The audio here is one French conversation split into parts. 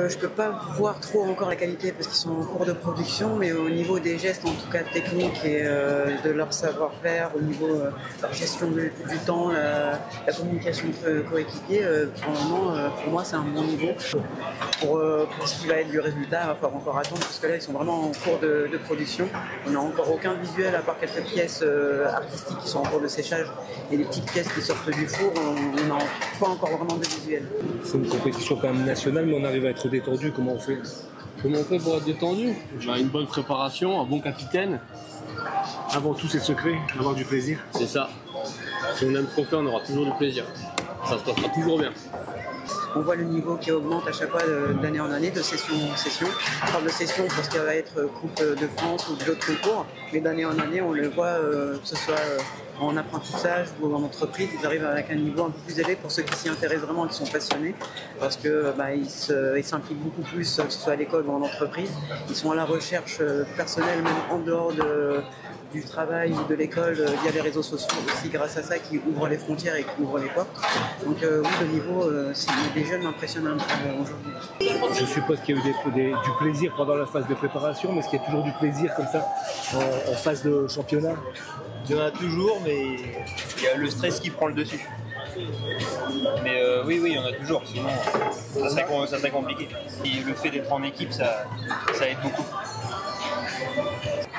Je peux pas voir trop encore la qualité parce qu'ils sont en cours de production, mais au niveau des gestes, en tout cas techniques et de leur savoir-faire, au niveau de leur gestion du temps, la communication entre coéquipiers, pour le moment, pour moi, c'est un bon niveau. Pour ce qui va être du résultat, il va falloir encore attendre parce que là, ils sont vraiment en cours de production. On n'a encore aucun visuel à part quelques pièces artistiques qui sont en cours de séchage et les petites pièces qui sortent du four. On n'a pas encore vraiment de visuel. C'est une compétition quand même nationale, mais on arrive à être détendu. Comment on fait? Comment on fait pour être détendu? Une bonne préparation, un bon capitaine. Avant tout, c'est secret, avoir du plaisir. C'est ça. Si on aime trop faire, on aura toujours du plaisir. Ça se passera toujours bien. On voit le niveau qui augmente à chaque fois d'année en année, de session en session. On parle de session pour ce qui va être Coupe de France ou d'autres concours, mais d'année en année, on le voit, que ce soit en apprentissage ou en entreprise, ils arrivent avec un niveau un peu plus élevé pour ceux qui s'y intéressent vraiment et qui sont passionnés, parce que ils s'impliquent beaucoup plus, que ce soit à l'école ou en entreprise. Ils sont à la recherche personnelle, même en dehors du travail ou de l'école, via les réseaux sociaux aussi, grâce à ça, qui ouvrent les frontières et qui ouvrent les portes. Donc oui, le niveau, c'est des jeunes impressionnants aujourd'hui. Je suppose qu'il y a eu du plaisir pendant la phase de préparation, mais est-ce qu'il y a toujours du plaisir comme ça en phase de championnat? Il y en a toujours, mais il y a le stress qui prend le dessus. Mais oui, il y en a toujours, sinon ça serait compliqué. Et le fait d'être en équipe, ça aide beaucoup.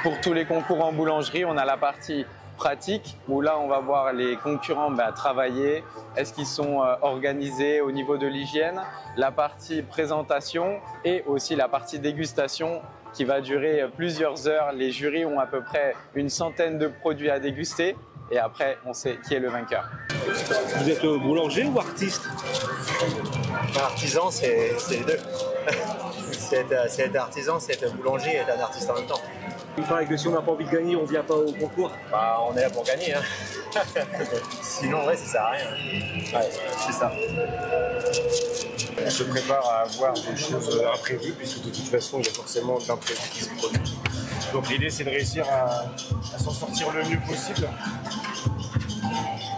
Pour tous les concours en boulangerie, on a la partie pratique où là on va voir les concurrents travailler, est-ce qu'ils sont organisés au niveau de l'hygiène, la partie présentation et aussi la partie dégustation qui va durer plusieurs heures. Les jurys ont à peu près une centaine de produits à déguster et après on sait qui est le vainqueur. Vous êtes boulanger ou artiste? Artisan, c'est les deux. C'est être artisan, c'est être boulanger et être un artiste en même temps. Il paraît que si on n'a pas envie de gagner, on ne vient pas au concours. On est là pour gagner. Hein. Sinon, ça sert à rien. Ouais, c'est ça. On se prépare à avoir des choses imprévues, puisque de toute façon, il y a forcément de l'imprévu qui se produit. Donc l'idée, c'est de réussir à s'en sortir le mieux possible.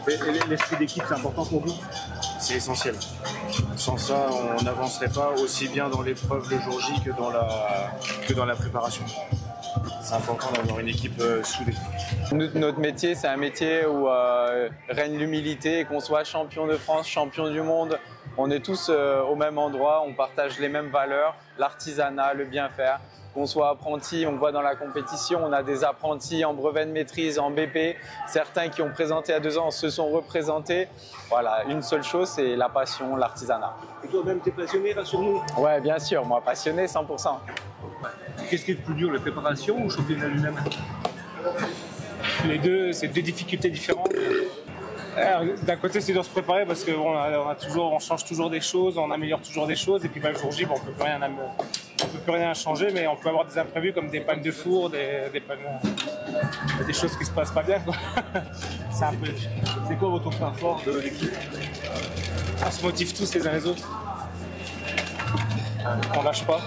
Et l'esprit d'équipe, c'est important pour vous? C'est essentiel. Sans ça, on n'avancerait pas aussi bien dans l'épreuve le jour J que dans la préparation. C'est important d'avoir une équipe soudée. Notre métier, c'est un métier où règne l'humilité, et qu'on soit champion de France, champion du monde, on est tous au même endroit, on partage les mêmes valeurs, l'artisanat, le bien faire. Qu'on soit apprenti, on voit dans la compétition, on a des apprentis en brevet de maîtrise, en BP, certains qui ont présenté à 2 ans se sont représentés. Voilà, une seule chose, c'est la passion, l'artisanat. Et toi-même, tu es passionné, rassure-nous? Ouais, bien sûr, moi passionné 100%. Qu'est-ce qui est le plus dur, la préparation ou le championnat lui-même? Les deux, c'est deux difficultés différentes. D'un côté, c'est dur de se préparer parce qu'on change toujours des choses, on améliore toujours des choses, et puis le jour J, on ne peut plus rien changer, mais on peut avoir des imprévus comme des pannes de four, des choses qui se passent pas bien, quoi. C'est un peu. C'est quoi votre point fort de l'équipe? On se motive tous les uns les autres. On lâche pas.